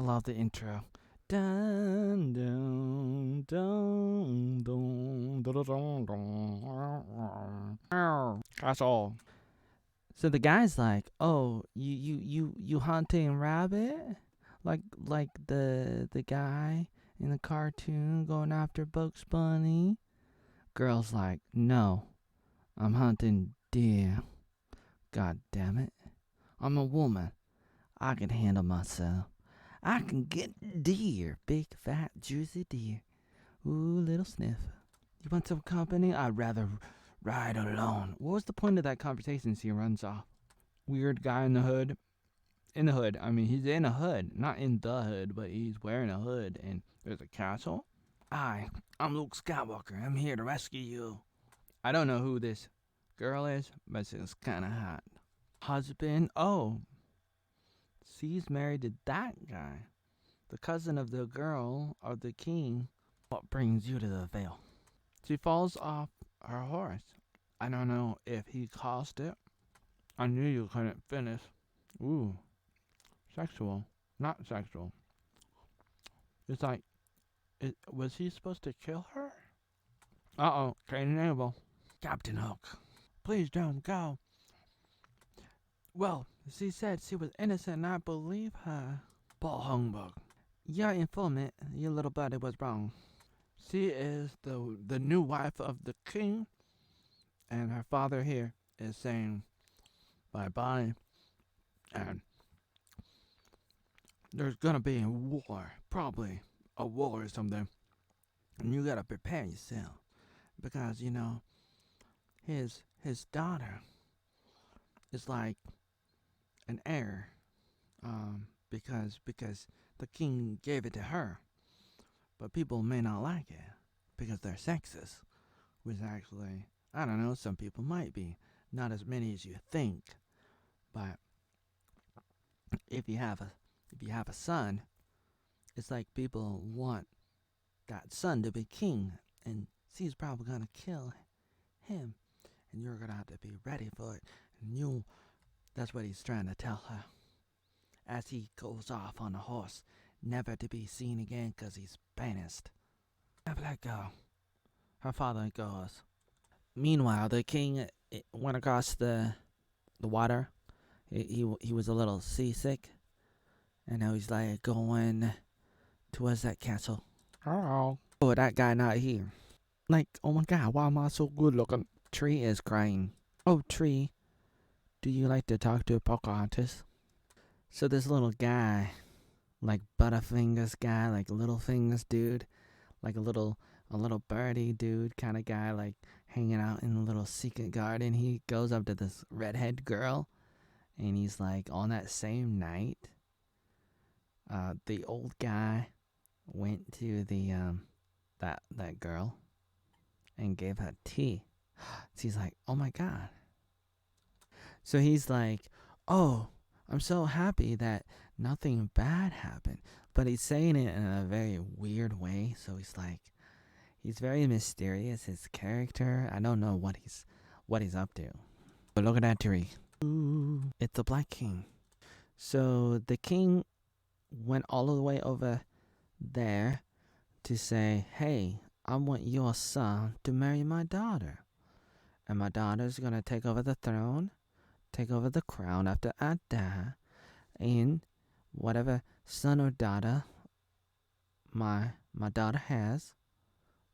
I love the intro. Dun, dun, dun, dun, dun, dun, dun, dun. That's all. So the guy's like, "Oh, you hunting rabbit? Like the guy in the cartoon going after Bugs Bunny?" Girl's like, "No, I'm hunting deer. God damn it. I'm a woman. I can handle myself. I can get deer. Big, fat, juicy deer. Ooh, little sniff. You want some company? I'd rather ride alone." What was the point of that conversation as he runs off? Weird guy in the hood. In the hood. I mean, he's in a hood. Not in the hood, but he's wearing a hood. And there's a castle. I'm Luke Skywalker. I'm here to rescue you. I don't know who this girl is, but she's kind of hot. Husband? Oh, she's married to that guy. The cousin of the girl of the king. What brings you to the veil? She falls off her horse. I don't know if he caused it. I knew you couldn't finish. Ooh, sexual. Not sexual. It's like, was he supposed to kill her? Uh-oh, Cain and Abel. Captain Hook, please don't go. Well, she said she was innocent and I believe her. Ball humbug. Your informant, your little buddy, was wrong. She is the new wife of the king, and her father here is saying bye-bye, and there's gonna be a war, probably a war or something, and you gotta prepare yourself, because, you know, his daughter is like an heir, because the king gave it to her, but people may not like it because they're sexist, which actually, I don't know, some people might be, not as many as you think, but if you have a son, it's like people want that son to be king, and she's probably gonna kill him, and you're gonna have to be ready for it. And that's what he's trying to tell her as he goes off on a horse, never to be seen again because he's banished. Never let go. Her father goes. Meanwhile, the king went across the water. He was a little seasick, and now he's like going towards that castle. Oh, that guy not here. Like, oh my god, why am I so good looking? Tree is crying. Oh, Tree, do you like to talk to a Pocahontas? So this little guy, like Butterfingers guy, like Littlefingers dude, like a little birdie dude kind of guy, like hanging out in a little secret garden. He goes up to this redhead girl, and he's like, on that same night, the old guy went to the that girl and gave her tea. She's like, oh my god. So he's like, oh, I'm so happy that nothing bad happened. But he's saying it in a very weird way. So he's very mysterious. His character, I don't know what he's up to. But look at that tree. Ooh, it's the Black King. So the king went all the way over there to say, hey, I want your son to marry my daughter. And my daughter's going to take over the throne, take over the crown after I die. And whatever son or daughter my daughter has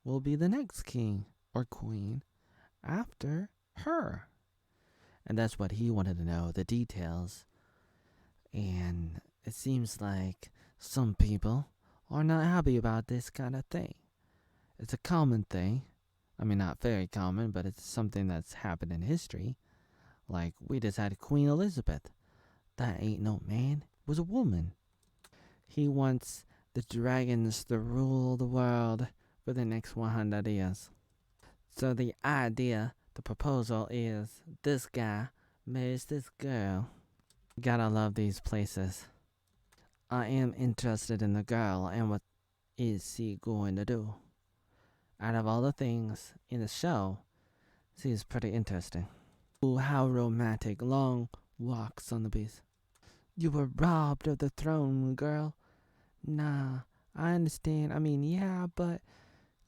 will be the next king or queen after her. And that's what he wanted to know, the details. And it seems like some people are not happy about this kind of thing. It's a common thing. I mean, not very common, but it's something that's happened in history. Like, we just had Queen Elizabeth. That ain't no man. It was a woman. He wants the dragons to rule the world for the next 100 years. So the idea, the proposal is this guy marries this girl. Gotta love these places. I am interested in the girl and what is she going to do. Out of all the things in the show, she's pretty interesting. Ooh, how romantic. Long walks on the beach. You were robbed of the throne, girl. Nah, I understand. I mean, yeah, but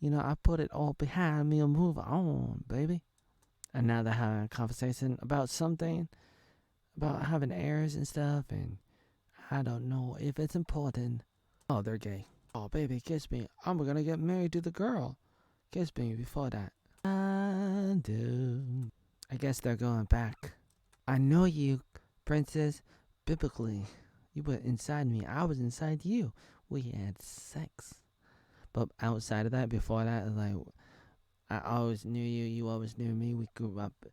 I put it all behind me and move on, baby. And now they're having a conversation about something, about having errors and stuff, and I don't know if it's important. Oh, they're gay. Oh, baby, kiss me. I'm gonna get married to the girl. Kiss me before that. I do. I guess they're going back. I know you, princess. Biblically, you were inside me. I was inside you. We had sex. But outside of that, before that, like, I always knew you. You always knew me. We grew up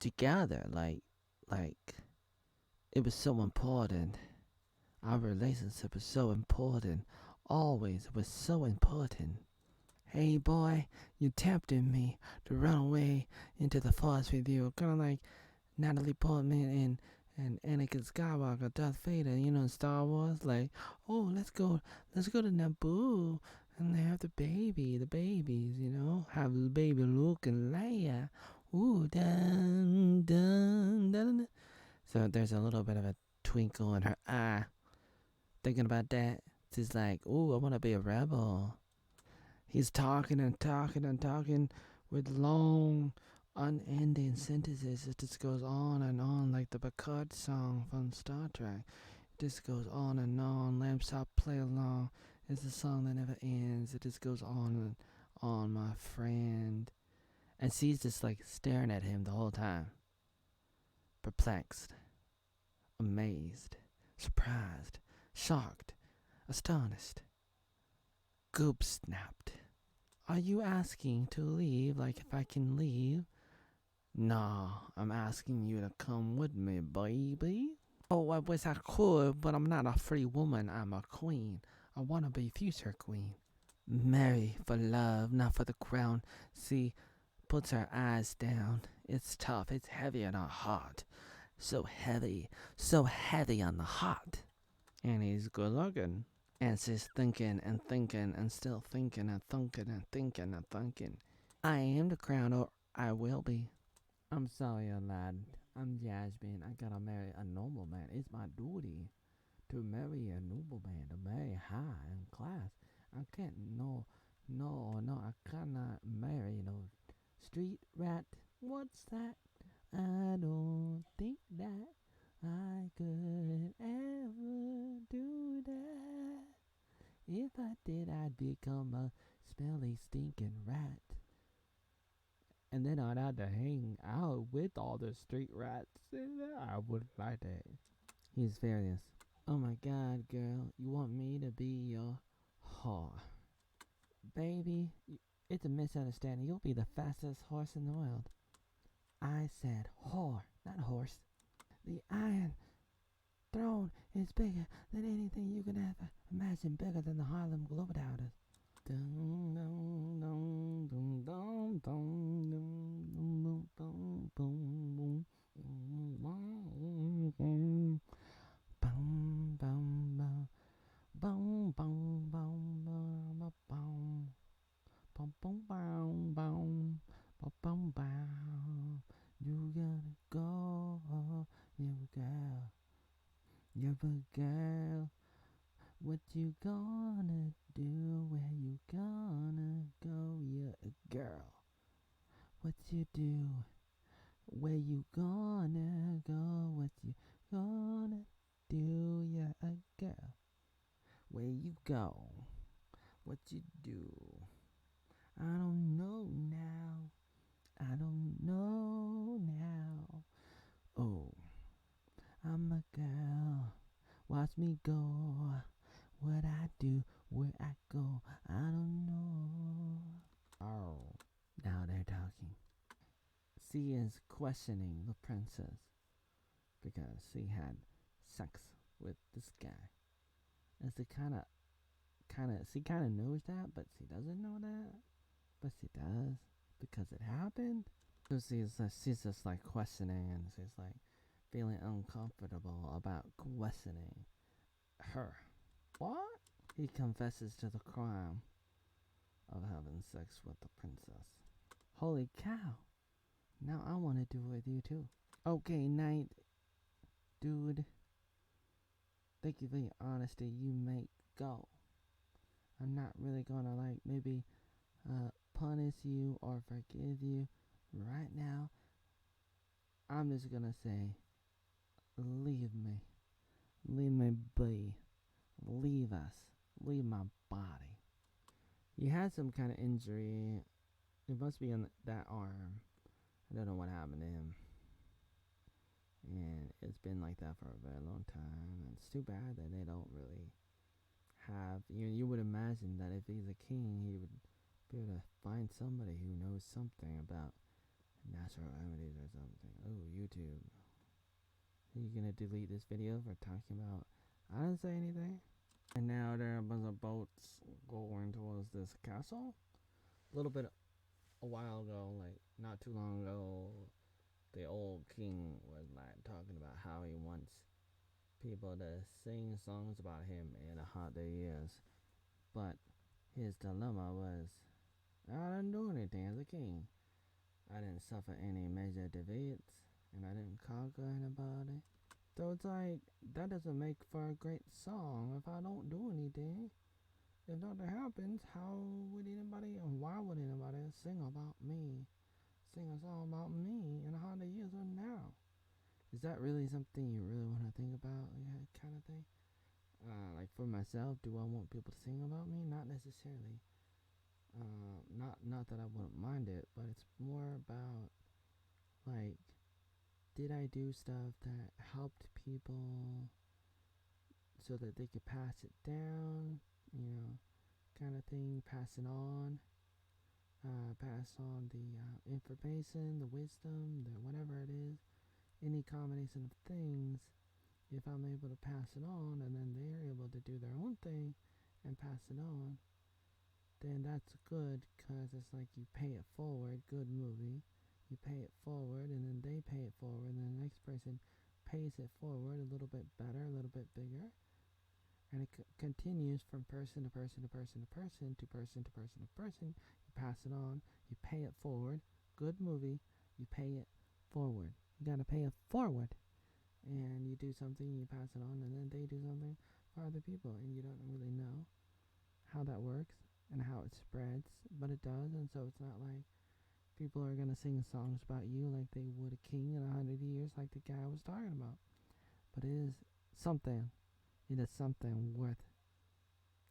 together. Like it was so important. Our relationship was so important. Always, it was so important. Hey boy, you tempted me to run away into the forest with you, kind of like Natalie Portman and Anakin Skywalker, Darth Vader, in Star Wars. Like, oh, let's go to Naboo and have the babies, have the baby Luke and Leia. Ooh, dun dun dun. So there's a little bit of a twinkle in her eye, thinking about that. She's like, ooh, I want to be a rebel. He's talking and talking and talking with long, unending sentences. It just goes on and on, like the Picard song from Star Trek. It just goes on and on. Lamb Chop Play Along is a song that never ends. It just goes on and on, my friend. And she's just like staring at him the whole time. Perplexed, amazed, surprised, shocked, astonished. Goop snapped. Are you asking to leave, like if I can leave? Nah, I'm asking you to come with me, baby. Oh, I wish I could, but I'm not a free woman. I'm a queen. I want to be future queen. Marry for love, not for the crown. See, puts her eyes down. It's tough. It's heavy on her heart. So heavy on the heart. And he's good looking. And she's thinking and thinking and still thinking and thinking and thinking and thinking. I am the crown, or I will be. I'm sorry, Aladdin. I'm Jasmine. I gotta marry a noble man. It's my duty to marry a noble man, to marry high in class. I can't, no, I cannot marry no street rat. What's that? I don't think that I could ever do that. If I did, I'd become a smelly, stinking rat. And then I'd have to hang out with all the street rats. I wouldn't like that. He's furious. Oh my god, girl, you want me to be your whore. Baby, it's a misunderstanding. You'll be the fastest horse in the world. I said whore, not horse. The Iron Throne is bigger than anything you can ever imagine, bigger than the Harlem Globetrotters. Dum, dum, dum, dum, dum, dum, dum, dum, dum, dum, bum, bum, bum, bum, bum, bum, bum, bum, bum, bum, bum, bum, bum. You gotta go, you girl, you're a girl. What you gonna do? Where you gonna go? You're a girl. What you do? Where you gonna go? What you gonna do? You're a girl. Where you go? What you do? I don't know now. I don't know now. Oh, I'm a girl. Watch me go. What I do, where I go, I don't know. Oh, now they're talking. She is questioning the princess because she had sex with this guy. And she kind of knows that, but she doesn't know that. But she does because it happened. So she's just like questioning, and she's like feeling uncomfortable about questioning her. What? He confesses to the crime of having sex with the princess. Holy cow. Now I want to do it with you too. Okay, night, dude. thank you for your honesty. You make go. I'm not really gonna like maybe punish you or forgive you right now. I'm just gonna say, leave me. Leave me be. Leave us. Leave my body. He had some kind of injury. It must be on that arm. I don't know what happened to him. And it's been like that for a very long time. And it's too bad that they don't really have. You would imagine that if he's a king, he would be able to find somebody who knows something about natural remedies or something. Oh, YouTube. Are you gonna delete this video for talking about? I didn't say anything. And now there are a bunch of boats going towards this castle. A little bit a while ago, like not too long ago, the old king was like talking about how he wants people to sing songs about him in a 100 years. But his dilemma was, I didn't do anything as a king. I didn't suffer any major defeats, and I didn't conquer anybody. So it's like, that doesn't make for a great song if I don't do anything. If nothing happens, how would anybody, and why would anybody sing about me? Sing a song about me in 100 years from now? Is that really something you really want to think about? Yeah, kind of thing. Like for myself, do I want people to sing about me? Not necessarily. Not that I wouldn't mind it, but it's more about like, did I do stuff that helped people so that they could pass it down? Kind of thing. Pass it on. Pass on the information, the wisdom, the whatever it is. Any combination of things. If I'm able to pass it on, and then they're able to do their own thing and pass it on, then that's good, because it's like you pay it forward. Good movie. You pay it forward, and then they pay it forward, and then the next person pays it forward a little bit better, a little bit bigger, and it continues from person to person to person to person to person to person to person. You pass it on. You pay it forward. Good movie. You pay it forward. You gotta pay it forward. And you do something, you pass it on, and then they do something for other people, and you don't really know how that works and how it spreads, but it does. And so it's not like people are gonna sing songs about you like they would a king in 100 years, like the guy was talking about. But it is something. It is something worth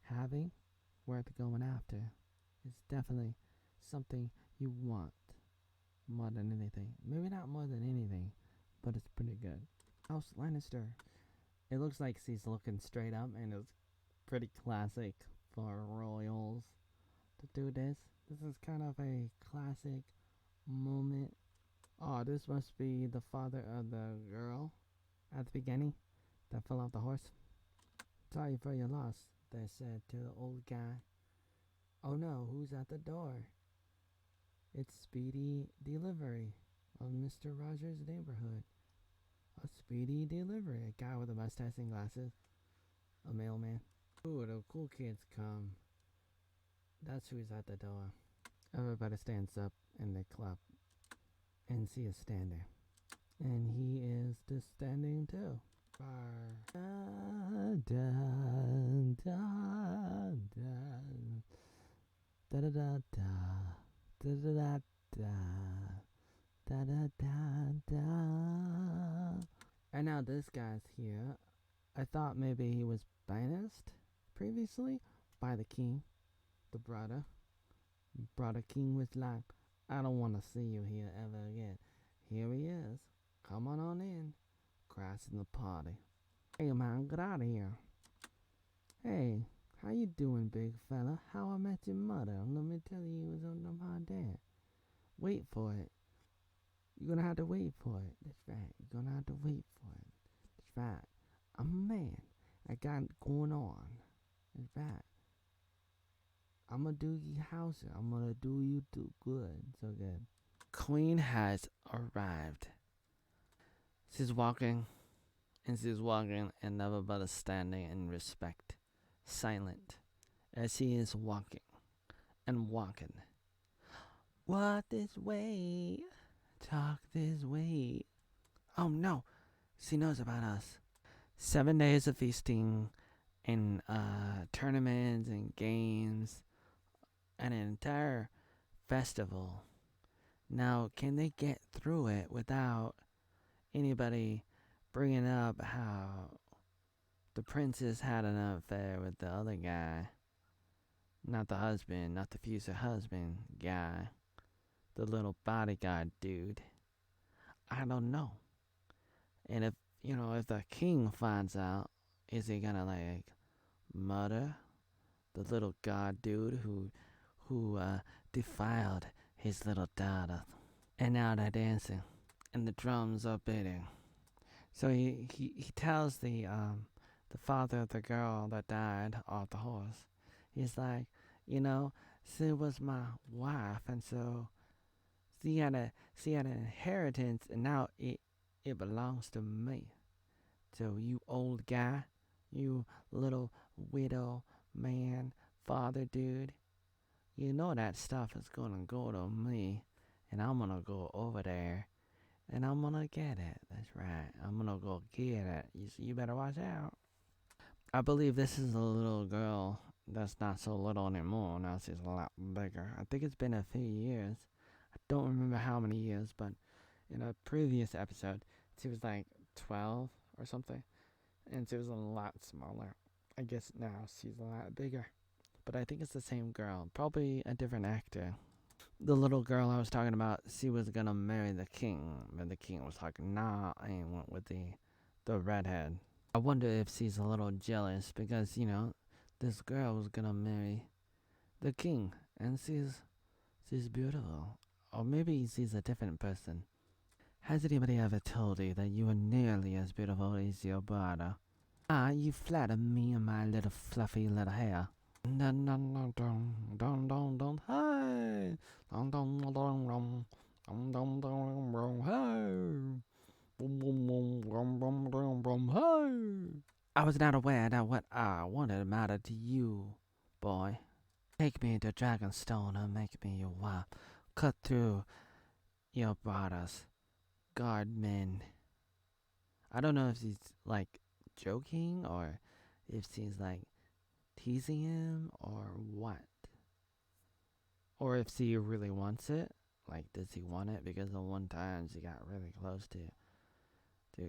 having, worth going after. It's definitely something you want more than anything. Maybe not more than anything, but it's pretty good. House Lannister. It looks like she's looking straight up, and it's pretty classic for royals to do this. This is kind of a classic moment. Oh, this must be the father of the girl at the beginning that fell off the horse. Sorry for your loss, they said to the old guy. Oh no, who's at the door? It's Speedy Delivery of Mr. Rogers' neighborhood. A speedy delivery. A guy with a mustache and glasses. A mailman. Ooh, the cool kids come. That's who's at the door. Everybody stands up and they clap. And she is standing. And he is just standing too. Da, da, da, da, da, da, da, da, da, da, da. Da da da da. And now this guy's here. I thought maybe he was banished previously by the king. The brother. Brother king was like, I don't want to see you here ever again. Here he is. Come on in. Crashing the party. Hey man, get out of here. Hey, how you doing, big fella? How I met your mother. Let me tell you, it was on my dad. Wait for it. You're gonna have to wait for it. That's right. You're gonna have to wait for it. That's right. I'm a man. I got it going on. That's right. I'm gonna do you house. I'm gonna do you too good. So good. Queen has arrived. She's walking. And she's walking and never but a standing in respect. Silent. As she is walking. And walking. Walk this way. Talk this way. Oh no, she knows about us. 7 days of feasting and tournaments and games and an entire festival. Now, can they get through it without anybody bringing up how the princess had an affair with the other guy? Not the husband, not the future husband guy, the little bodyguard dude. I don't know. And if the king finds out, is he gonna like murder the little god dude who defiled his little daughter? And now they're dancing, and the drums are beating. So he tells the father of the girl that died off the horse. He's like, she was my wife, and so she had an inheritance, and now it belongs to me. So you old guy, you little widow man, father dude, you know that stuff is gonna go to me, and I'm gonna go over there, and I'm gonna get it. That's right, I'm gonna go get it. You better watch out. I believe this is a little girl that's not so little anymore. Now she's a lot bigger. I think it's been a few years. I don't remember how many years, but in a previous episode, she was like 12 or something, and she was a lot smaller. I guess now she's a lot bigger, but I think it's the same girl, probably a different actor. The little girl I was talking about, she was gonna marry the king, but the king was like, nah, and went with the redhead. I wonder if she's a little jealous because, this girl was gonna marry the king, and she's beautiful. Or maybe she's a different person. Has anybody ever told you that you are nearly as beautiful as your brother? Ah, you flatter me and my little fluffy little hair. Dun dun dun dun dun dun dun hey dun dun dun dun dun dun dun dun dun hey boom boom boom boom boom boom boom hey. I was not aware that what I wanted mattered to you, boy. Take me to Dragonstone and make me your wife. Cut through your brother's guardmen. I don't know if she's like joking or if she's like teasing him or what. Or if she really wants it. Like, does he want it? Because the one time she got really close to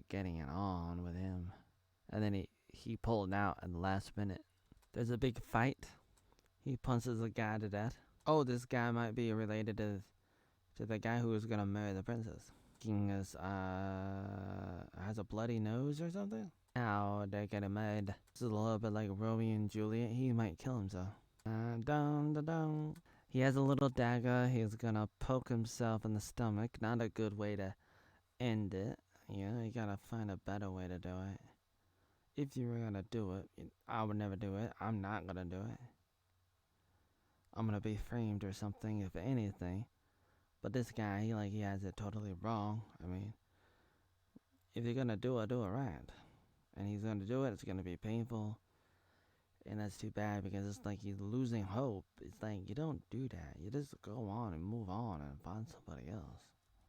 getting it on with him. And then he pulled out at the last minute. There's a big fight. He punches a guy to death. Oh, this guy might be related to the guy who was gonna marry the princess. King has a bloody nose or something. Now they're getting mad. This is a little bit like Romeo and Juliet. He might kill himself. Dun, dun, dun. He has a little dagger. He's gonna poke himself in the stomach. Not a good way to end it. You gotta find a better way to do it. If you were gonna do it, I would never do it. I'm not gonna do it. I'm gonna be framed or something, if anything. But this guy, he has it totally wrong. I mean, if you're gonna do it right. And he's gonna do it, it's gonna be painful. And that's too bad because it's like he's losing hope. It's like, you don't do that. You just go on and move on and find somebody else.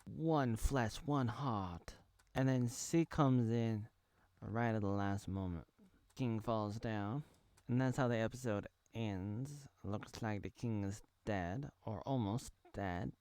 One flesh, one heart. And then she comes in right at the last moment. King falls down. And that's how the episode ends. Looks like the king is dead, or almost dead.